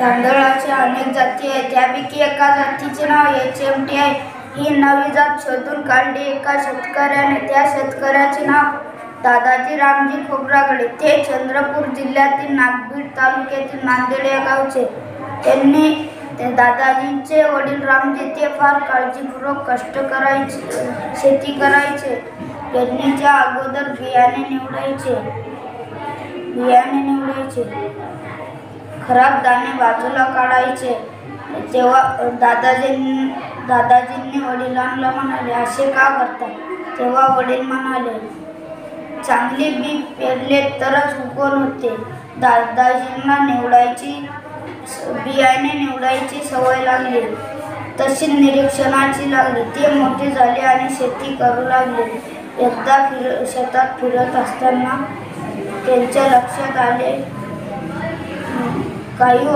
तांदळाच्या अनेक जाती आहेत. त्यापैकी एका जातीचे नाव HMT आहे. ही नवी जात शोधून काढली एका शेतकऱ्याने. त्या शेतकऱ्याचे नाव दादाजी रामजी खोब्रागडे. ते चंद्रपूर जिल्ह्यातील नागभीड तालुक्यातील नांदेड या गावचे. दादाजींचे वडील रामजी ते फार काळजीपूर्वक कष्ट करायचे, शेती करायचे. पेरणीच्या अगोदर बियाणे निवडायचे, खराब दाणे बाजूला काढायचे. तेव्हा दादाजींनी वडिलांना म्हणाले, असे का करता? तेव्हा वडील म्हणाले, चांगले बी पेरले तरच उगवण होते. दादाजींना बियाणे निवडायची सवय लागली. तशी निरीक्षणाची लागली. ते मोठे झाले आणि शेती करू लागले. एकदा शेतात फिरत असताना त्यांच्या लक्षात आले काही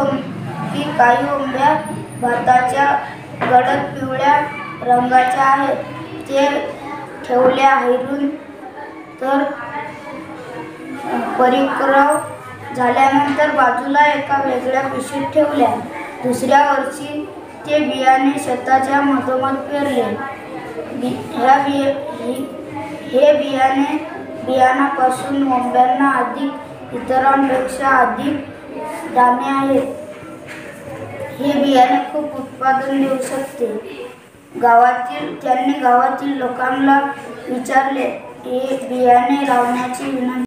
ओंब्या भाताच्या गडद पिवळ्या रंगाच्या आहेत. ते ठेवल्या हैरून. तर परिक्रव झाल्यानंतर बाजूला एका वेगळ्या पिशवीत ठेवल्या. दुसऱ्या वर्षी ते बियाणे शेताच्या मधोमध पेरले. हे बियाणापासून ओंब्यांना इतरांपेक्षा अधिक दाणे आहेत. हे बियाणे खूप उत्पादन देऊ शकते. त्यांनी गावातील लोकांना विचारले. हे बियाणे लावण्याची विनंती